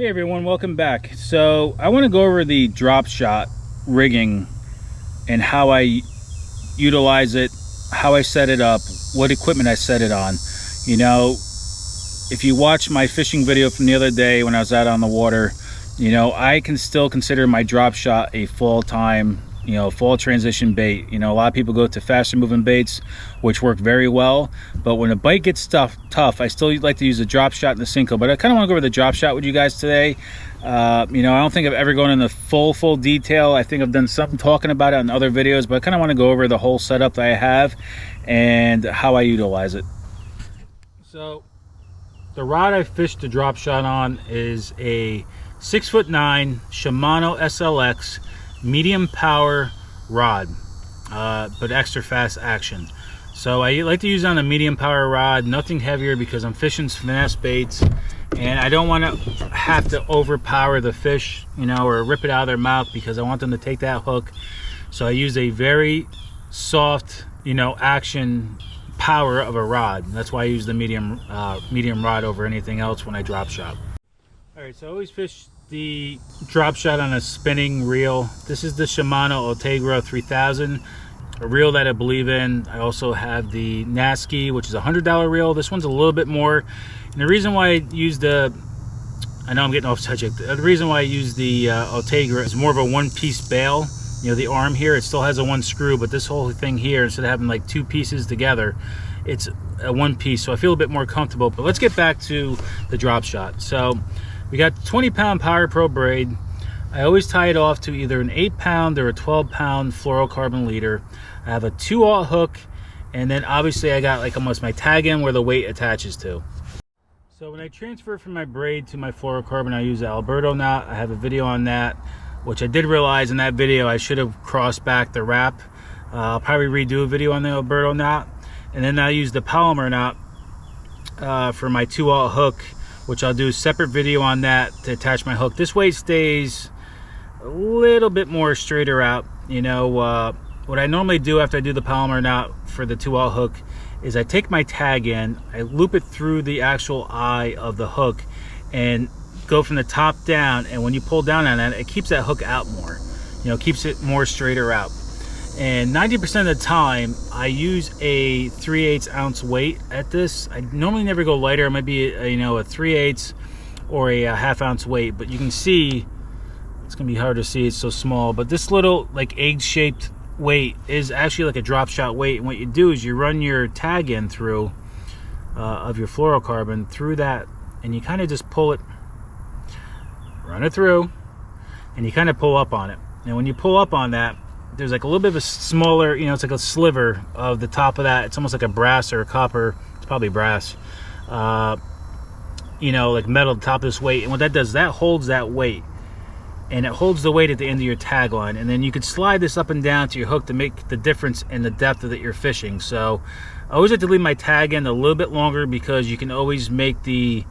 Hey everyone, welcome back. So I want to go over the drop shot rigging and how I utilize it, how I set it up, what equipment I set it on. You know, if you watch my fishing video from the other day when I was out on the water, you know, I can still consider my drop shot a full-time, fall transition bait. You know, a lot of people go to faster moving baits, which work very well, but when a bite gets tough, I still like to use the drop shot and the Cinco. But I kind of want to go over the drop shot with you guys today. I don't think I've ever gone into full detail. I think I've done something talking about it in other videos, but I kind of want to go over the whole setup that I have and how I utilize it. So the rod I fished the drop shot on is a 6'9" Shimano SLX medium power rod, but extra fast action. So I like to use it on a medium power rod, nothing heavier, because I'm fishing finesse baits and I don't want to have to overpower the fish, or rip it out of their mouth, because I want them to take that hook. So I use a very soft, action power of a rod. That's why I use the medium rod over anything else when I drop shot. All right, so I always fish the drop shot on a spinning reel. This is the Shimano Ultegra 3000, a reel that I believe in. I also have the Nasky, which is a $100 reel. This one's a little bit more. And the reason why I use the, I know I'm getting off subject. The reason why I use the Ultegra is more of a one-piece bail. The arm here, it still has a one screw, but this whole thing here, instead of having like two pieces together, it's a one piece. So I feel a bit more comfortable. But let's get back to the drop shot. So we got 20-pound Power Pro braid. I always tie it off to either an 8-pound or a 12-pound fluorocarbon leader. I have a 2/0 hook, and then obviously I got like almost my tag in where the weight attaches to. So when I transfer from my braid to my fluorocarbon, I use the Alberto knot. I have a video on that, which I did realize in that video I should have crossed back the wrap. I'll probably redo a video on the Alberto knot. And then I use the polymer knot for my 2/0 hook, which I'll do a separate video on that to attach my hook. This way it stays a little bit more straighter out. What I normally do after I do the polymer knot for the 2/0 hook is I take my tag in, I loop it through the actual eye of the hook and go from the top down, and when you pull down on that, it keeps that hook out more. Keeps it more straighter out. And 90% of the time I use a 3/8 ounce weight at this. I normally never go lighter. It might be a 3/8 or a half ounce weight, but you can see it's gonna be hard to see, it's so small, but this little like egg shaped weight is actually like a drop shot weight. And what you do is you run your tag in through of your fluorocarbon through that, and you kind of just pull it, run it through, and you kind of pull up on it. And when you pull up on that, there's like a little bit of a smaller, it's like a sliver of the top of that. It's almost like a brass or a copper. It's probably brass, like metal at the top of this weight. And what that does, that holds that weight, and it holds the weight at the end of your tag line. And then you can slide this up and down to your hook to make the difference in the depth that you're fishing. So I always like to leave my tag in a little bit longer, because you can always make the,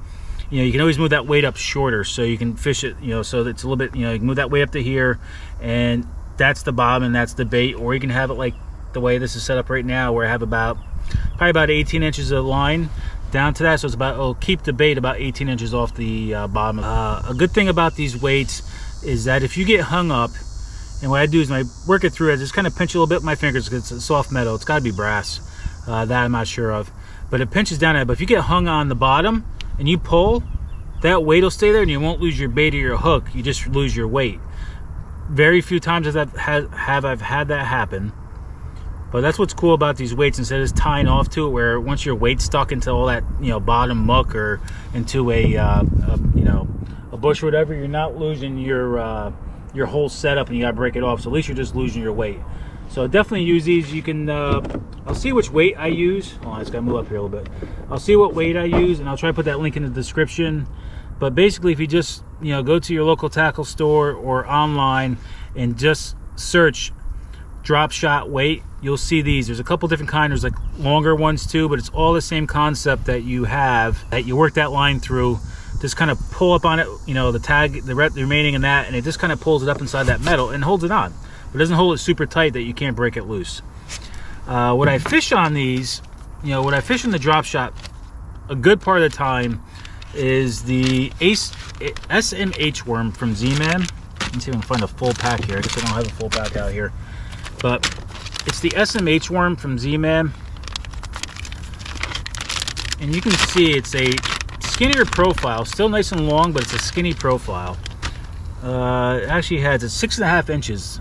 you can always move that weight up shorter, so you can fish it, so that it's a little bit, you can move that weight up to here, and that's the bottom and that's the bait. Or you can have it like the way this is set up right now, where I have probably about 18 inches of line down to that. So it'll keep the bait about 18 inches off the bottom. A good thing about these weights is that if you get hung up, and what I do is when I work it through, I just kind of pinch a little bit with my fingers, because it's soft metal. It's got to be brass, that I'm not sure of, but it pinches down at it. But if you get hung on the bottom and you pull, that weight will stay there, and you won't lose your bait or your hook. You just lose your weight. Very few times I've had that happen, but that's what's cool about these weights. Instead of just tying off to it, where once your weight's stuck into all that bottom muck or into a bush or whatever, you're not losing your whole setup, and you gotta break it off. So at least you're just losing your weight. So definitely use these. You can I'll see which weight I use. Oh, I just gotta move up here a little bit. I'll see what weight I use, and I'll try to put that link in the description. But basically, if you just go to your local tackle store or online and just search drop shot weight, you'll see these. There's a couple different kinds. There's like longer ones too, but it's all the same concept that you have, that you work that line through, just kind of pull up on it, the tag, the remaining in that, and it just kind of pulls it up inside that metal and holds it on. But it doesn't hold it super tight that you can't break it loose. What I fish on these, what I fish in the drop shot a good part of the time is the SMH worm from Z-Man. Let's see if I can find a full pack here. I guess I don't have a full pack out here. But it's the SMH worm from Z-Man. And you can see it's a skinnier profile. Still nice and long, but it's a skinny profile. It actually has 6.5 inches.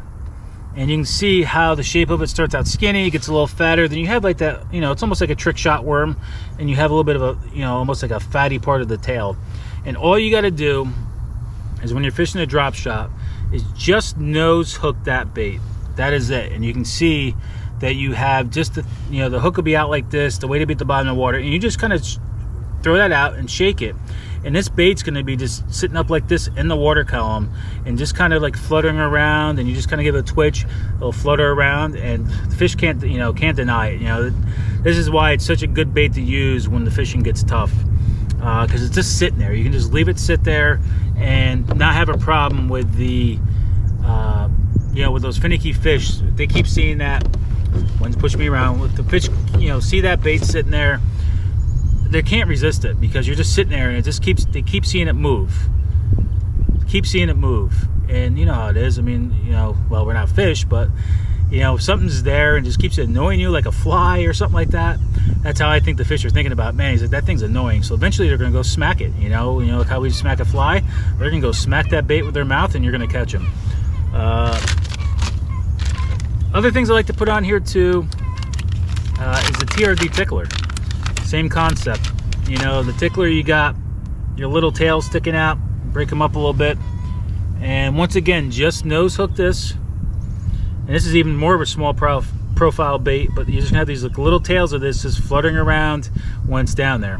And you can see how the shape of it starts out skinny, it gets a little fatter, then you have like that, it's almost like a trick shot worm, and you have a little bit of a, almost like a fatty part of the tail. And all you got to do is when you're fishing a drop shot is just nose hook that bait. That is it. And you can see that you have just the, the hook will be out like this, the weight will be at the bottom of the water, and you just kind of throw that out and shake it. And this bait's going to be just sitting up like this in the water column and just kind of like fluttering around, and you just kind of give it a twitch, it'll flutter around, and the fish can't deny it. This is why it's such a good bait to use when the fishing gets tough, because it's just sitting there. You can just leave it sit there and not have a problem with the with those finicky fish. They keep seeing that. One's pushing me around. With the fish, see that bait sitting there, they can't resist it because you're just sitting there and they keep seeing it move. Keep seeing it move. And you know how it is. I mean, well, we're not fish, but if something's there and just keeps annoying you like a fly or something like that, that's how I think the fish are thinking about, man, he's like, that thing's annoying. So eventually they're going to go smack it, like how we smack a fly. They're going to go smack that bait with their mouth and you're going to catch them. Other things I like to put on here too is the TRD tickler. Same concept. The tickler, you got your little tail sticking out, break them up a little bit, and once again, just nose hook this. And this is even more of a small profile bait, but you're just gonna have these little tails of this just fluttering around when it's down there.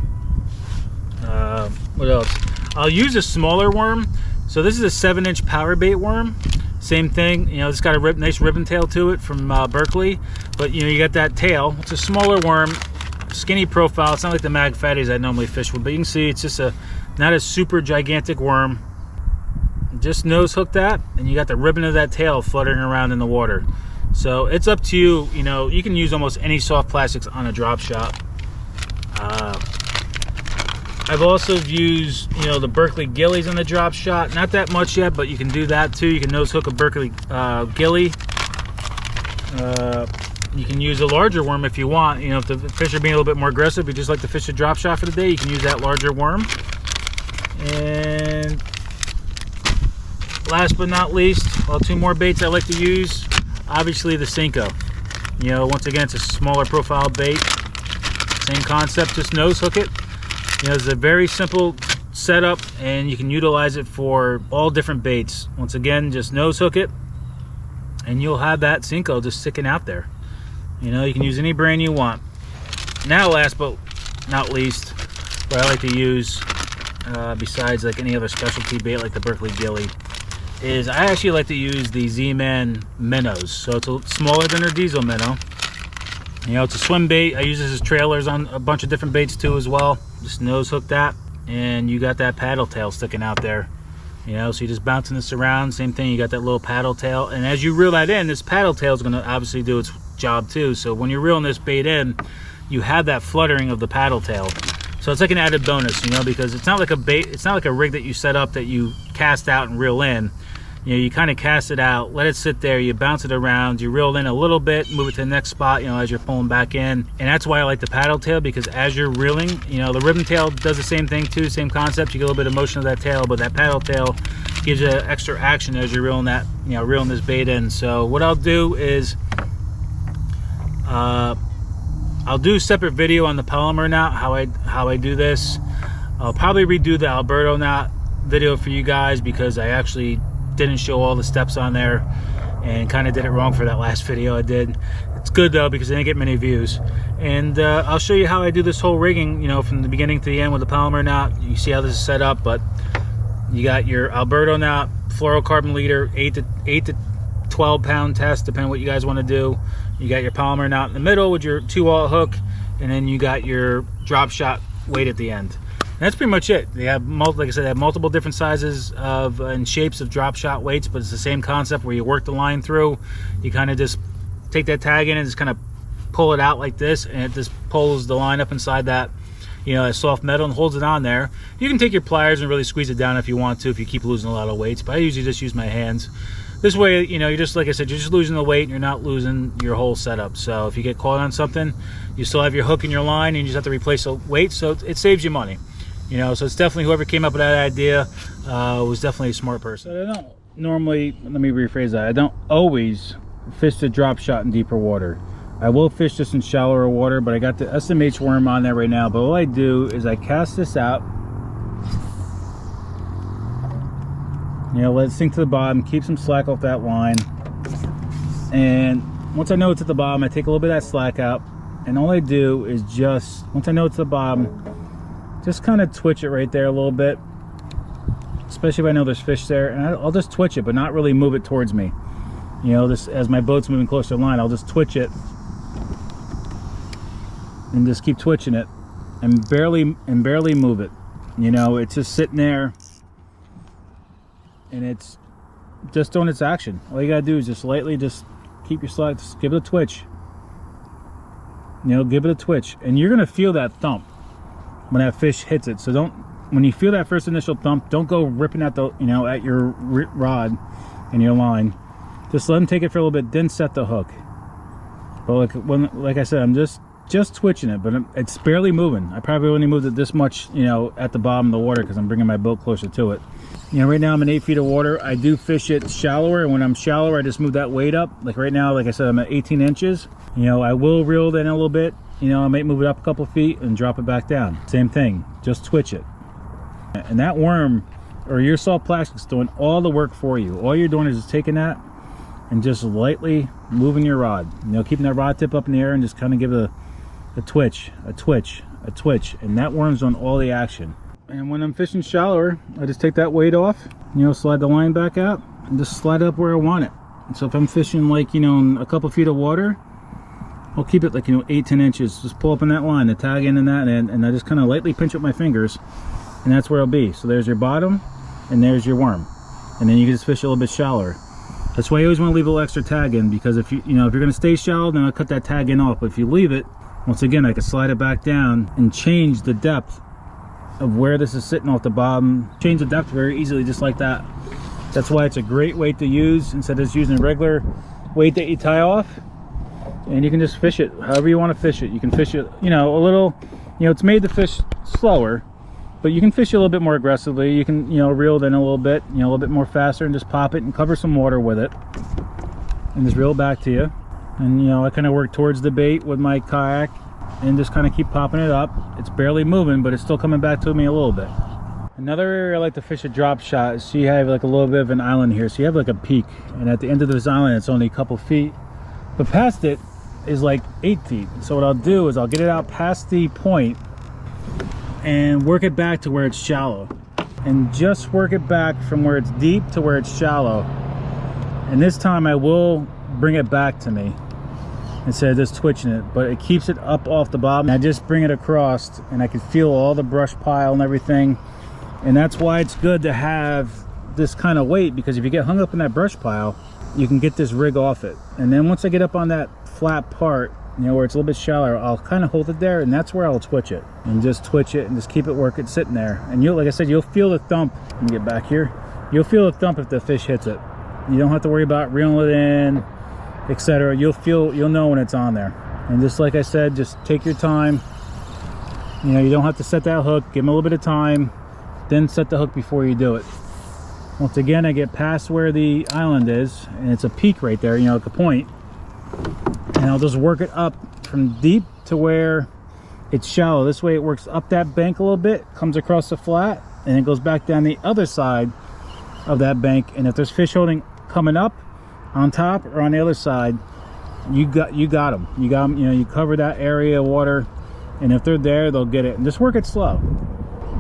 What else? I'll use a smaller worm. So this is a 7-inch power bait worm. Same thing, it's got a nice ribbon tail to it from Berkeley, but you got that tail. It's a smaller worm, skinny profile. It's not like the mag fatties I normally fish with, but you can see it's just not a super gigantic worm. Just nose hook that, and you got the ribbon of that tail fluttering around in the water. So it's up to you. You can use almost any soft plastics on a drop shot. I've also used the Berkeley gillies on the drop shot. Not that much yet, but you can do that too. You can nose hook a Berkeley gilly. You can use a larger worm if you want. If the fish are being a little bit more aggressive, you just like to fish a drop shot for the day, you can use that larger worm. And last but not least, two more baits I like to use. Obviously the Cinco. Once again, it's a smaller profile bait. Same concept, just nose hook it. It's a very simple setup, and you can utilize it for all different baits. Once again, just nose hook it, and you'll have that Cinco just sticking out there. You can use any brand you want. Now, last but not least, what I like to use, besides like any other specialty bait like the Berkeley gilly, is I actually like to use the Z-Man minnows. So it's smaller than their diesel minnow. It's a swim bait. I use this as trailers on a bunch of different baits too as well. Just nose hook that, and you got that paddle tail sticking out there. So you're just bouncing this around. Same thing, you got that little paddle tail, and as you reel that in, this paddle tail is going to obviously do its job too. So when you're reeling this bait in, you have that fluttering of the paddle tail. So it's like an added bonus, because it's not like a bait, it's not like a rig that you set up that you cast out and reel in. You kind of cast it out, let it sit there, you bounce it around, you reel in a little bit, move it to the next spot, as you're pulling back in. And that's why I like the paddle tail, because as you're reeling, the ribbon tail does the same thing too, same concept. You get a little bit of motion of that tail, but that paddle tail gives you extra action as you're reeling that, reeling this bait in. So what I'll do is, I'll do a separate video on the polymer knot, how I do this. I'll probably redo the Alberto knot video for you guys, because I actually didn't show all the steps on there and kind of did it wrong for that last video I did. It's good though, because I didn't get many views. And I'll show you how I do this whole rigging, from the beginning to the end with the polymer knot. You see how this is set up, but you got your Alberto knot, fluorocarbon leader, 8 to 12 pound test, depending on what you guys want to do. You got your polymer knot in the middle with your 2-aught hook, and then you got your drop shot weight at the end. And that's pretty much it. They have, like I said, they have multiple different sizes of and shapes of drop shot weights, but it's the same concept where you work the line through. You kind of just take that tag in and just kind of pull it out like this, and it just pulls the line up inside that, you know, that soft metal and holds it on there. You can take your pliers and really squeeze it down if you want to, if you keep losing a lot of weights, but I usually just use my hands. This way, you know, you're just, like I said, you're just losing the weight and you're not losing your whole setup. So if you get caught on something, you still have your hook and your line and you just have to replace the weight, so it saves you money. You know, so it's definitely, whoever came up with that idea was definitely a smart person. I don't normally, let me rephrase that, I don't always fish the drop shot in deeper water. I will fish this in shallower water, but I got the SMH worm on there right now. But all I do is I cast this out, you know, let it sink to the bottom, keep some slack off that line, and once I know it's at the bottom, I take a little bit of that slack out, and all I do is just, once I know it's at the bottom, just kind of twitch it right there a little bit, especially if I know there's fish there, and I'll just twitch it, but not really move it towards me. You know, this, as my boat's moving closer to the line, I'll just twitch it and just keep twitching it and barely move it. You know, it's just sitting there and it's just doing its action. All you gotta do is just lightly just keep your slack, just give it a twitch. You know, give it a twitch, and you're gonna feel that thump when that fish hits it. So don't, when you feel that first initial thump, don't go ripping at the, you know, at your rod and your line. Just let them take it for a little bit, then set the hook. But like I said, I'm just twitching it, but it's barely moving. I probably only moved it this much, you know, at the bottom of the water because I'm bringing my boat closer to it. You know, right now I'm in 8 feet of water. I do fish it shallower, and when I'm shallower, I just move that weight up. Like right now, like I said, I'm at 18 inches. You know, I will reel it in a little bit. You know, I might move it up a couple feet and drop it back down. Same thing, just twitch it. And that worm, or your soft plastic's doing all the work for you. All you're doing is just taking that and just lightly moving your rod. You know, keeping that rod tip up in the air and just kind of give it a twitch, a twitch, a twitch, and that worm's on all the action. And when I'm fishing shallower, I just take that weight off, you know, slide the line back out, and just slide it up where I want it. And so if I'm fishing, like, you know, in a couple feet of water, I'll keep it like, you know, 8-10 inches. Just pull up in that line, the tag in that end, and I just kind of lightly pinch with my fingers, and that's where it'll be. So there's your bottom, and there's your worm. And then you can just fish a little bit shallower. That's why you always want to leave a little extra tag in, because if you know, if you're going to stay shallow, then I'll cut that tag in off. But if you leave it, once again, I can slide it back down and change the depth of where this is sitting off the bottom. Change the depth very easily, just like that. That's why it's a great weight to use instead of just using a regular weight that you tie off. And you can just fish it however you want to fish it. You can fish it, you know, a little, you know, it's made to fish slower, but you can fish it a little bit more aggressively. You can, you know, reel it in a little bit, you know, a little bit more faster, and just pop it and cover some water with it and just reel it back to you. And, you know, I kind of work towards the bait with my kayak and just kind of keep popping it up. It's barely moving, but it's still coming back to me a little bit. Another area I like to fish a drop shot is, so you have like a little bit of an island here. So you have like a peak, and at the end of this island, it's only a couple feet, but past it is like 8 feet. So what I'll do is I'll get it out past the point and work it back to where it's shallow, and just work it back from where it's deep to where it's shallow. And this time I will bring it back to me instead of just twitching it, but it keeps it up off the bottom. I just bring it across, and I can feel all the brush pile and everything. And that's why it's good to have this kind of weight, because if you get hung up in that brush pile, you can get this rig off it. And then once I get up on that flat part, you know, where it's a little bit shallower, I'll kind of hold it there, and that's where I'll twitch it, and just twitch it and just keep it working, sitting there. And you'll, like I said, you'll feel the thump. Let me get back here. You'll feel the thump if the fish hits it. You don't have to worry about reeling it in, etc. You'll know when it's on there. And just like I said, just take your time. You know, you don't have to set that hook. Give them a little bit of time, then set the hook before you do it. Once again, I get past where the island is, and it's a peak right there, you know, at the point, and I'll just work it up from deep to where it's shallow. This way it works up that bank a little bit, comes across the flat, and it goes back down the other side of that bank. And if there's fish holding coming up on top or on the other side, you got them. You got them. You know, you cover that area of water, and if they're there, they'll get it. And just work it slow.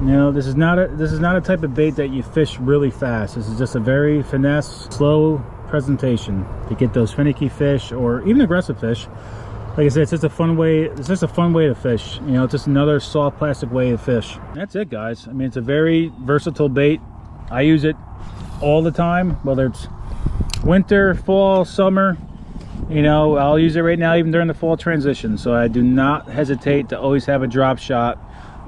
You know, this is not a type of bait that you fish really fast. This is just a very finesse, slow presentation to get those finicky fish, or even aggressive fish. Like I said, it's just a fun way. It's just a fun way to fish. You know, it's just another soft plastic way to fish. That's it, guys. I mean, it's a very versatile bait. I use it all the time, whether it's winter, fall, summer. You know, I'll use it right now even during the fall transition. So I do not hesitate to always have a drop shot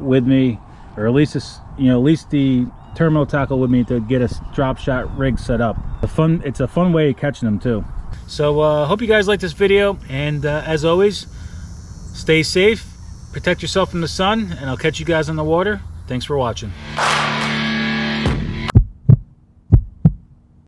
with me, or at least the terminal tackle with me to get a drop shot rig set up. It's a fun way of catching them too. So hope you guys like this video, and as always, stay safe, protect yourself from the sun, and I'll catch you guys on the water. Thanks for watching.